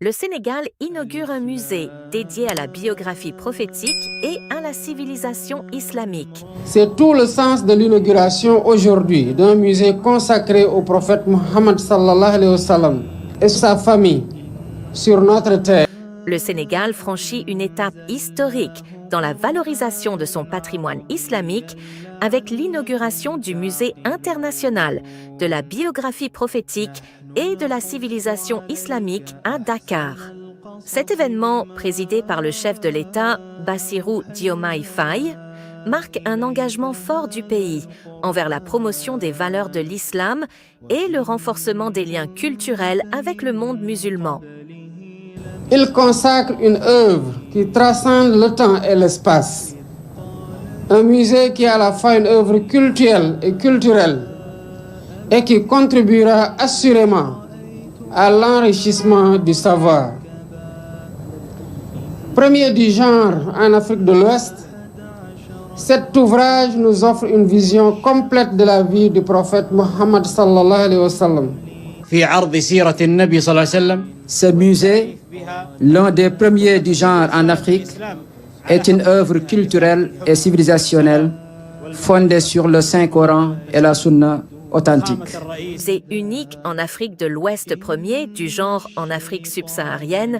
Le Sénégal inaugure un musée dédié à la biographie prophétique et à la civilisation islamique. C'est tout le sens de l'inauguration aujourd'hui d'un musée consacré au prophète Mohammed sallallahu alayhi wa sallam et sa famille sur notre terre. Le Sénégal franchit une étape historique dans la valorisation de son patrimoine islamique avec l'inauguration du Musée international de la biographie prophétique et de la civilisation islamique à Dakar. Cet événement, présidé par le chef de l'État, Bassirou Diomaye Faye, marque un engagement fort du pays envers la promotion des valeurs de l'islam et le renforcement des liens culturels avec le monde musulman. Il consacre une œuvre qui transcende le temps et l'espace. Un musée qui est à la fois une œuvre culturelle et qui contribuera assurément à l'enrichissement du savoir. Premier du genre en Afrique de l'Ouest, cet ouvrage nous offre une vision complète de la vie du prophète Mohammed sallallahu alayhi wa sallam. Ce musée, l'un des premiers du genre en Afrique, est une œuvre culturelle et civilisationnelle fondée sur le Saint-Coran et la Sunna authentique. C'est unique en Afrique de l'Ouest premier du genre en Afrique subsaharienne.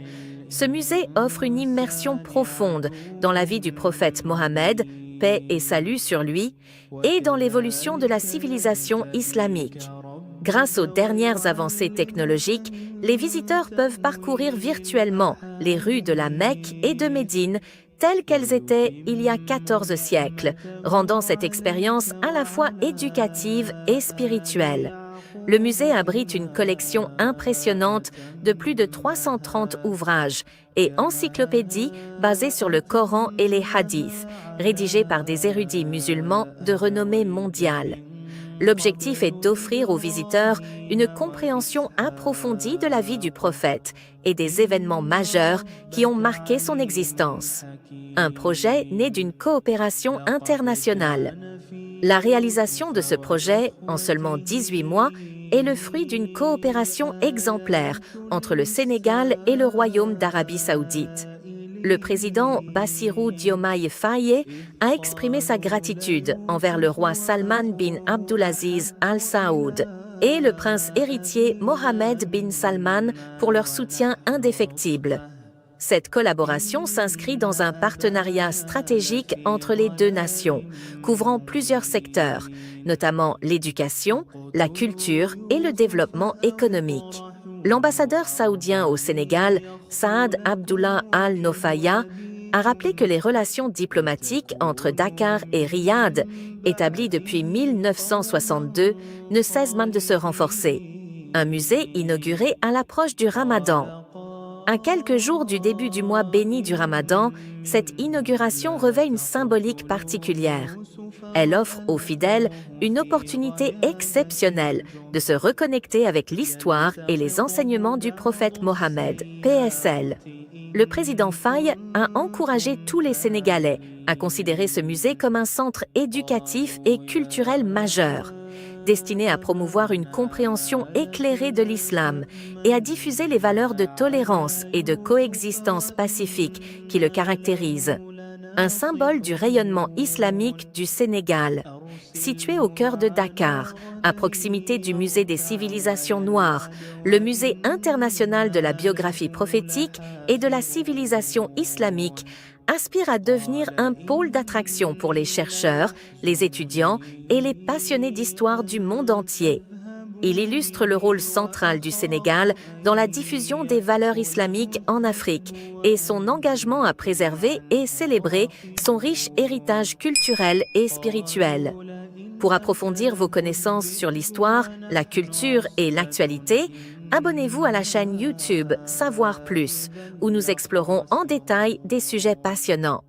Ce musée offre une immersion profonde dans la vie du prophète Mohammed, paix et salut sur lui, et dans l'évolution de la civilisation islamique. Grâce aux dernières avancées technologiques, les visiteurs peuvent parcourir virtuellement les rues de la Mecque et de Médine telles qu'elles étaient il y a 14 siècles, rendant cette expérience à la fois éducative et spirituelle. Le musée abrite une collection impressionnante de plus de 330 ouvrages et encyclopédies basées sur le Coran et les hadiths, rédigés par des érudits musulmans de renommée mondiale. L'objectif est d'offrir aux visiteurs une compréhension approfondie de la vie du prophète et des événements majeurs qui ont marqué son existence. Un projet né d'une coopération internationale. La réalisation de ce projet, en seulement 18 mois, est le fruit d'une coopération exemplaire entre le Sénégal et le Royaume d'Arabie saoudite. Le président Bassirou Diomaye Faye a exprimé sa gratitude envers le roi Salman bin Abdulaziz Al Saoud et le prince héritier Mohammed bin Salman pour leur soutien indéfectible. Cette collaboration s'inscrit dans un partenariat stratégique entre les deux nations, couvrant plusieurs secteurs, notamment l'éducation, la culture et le développement économique. L'ambassadeur saoudien au Sénégal, Saad Abdullah Al-Nofaya, a rappelé que les relations diplomatiques entre Dakar et Riyad, établies depuis 1962, ne cessent même de se renforcer. Un musée inauguré à l'approche du Ramadan. À quelques jours du début du mois béni du Ramadan, cette inauguration revêt une symbolique particulière. Elle offre aux fidèles une opportunité exceptionnelle de se reconnecter avec l'histoire et les enseignements du prophète Mohammed, PSL. Le président Faye a encouragé tous les Sénégalais à considérer ce musée comme un centre éducatif et culturel majeur, destiné à promouvoir une compréhension éclairée de l'islam et à diffuser les valeurs de tolérance et de coexistence pacifique qui le caractérisent. Un symbole du rayonnement islamique du Sénégal. Situé au cœur de Dakar, à proximité du musée des civilisations noires, le musée international de la biographie prophétique et de la civilisation islamique aspire à devenir un pôle d'attraction pour les chercheurs, les étudiants et les passionnés d'histoire du monde entier. Il illustre le rôle central du Sénégal dans la diffusion des valeurs islamiques en Afrique et son engagement à préserver et célébrer son riche héritage culturel et spirituel. Pour approfondir vos connaissances sur l'histoire, la culture et l'actualité, abonnez-vous à la chaîne YouTube Savoir Plus, où nous explorons en détail des sujets passionnants.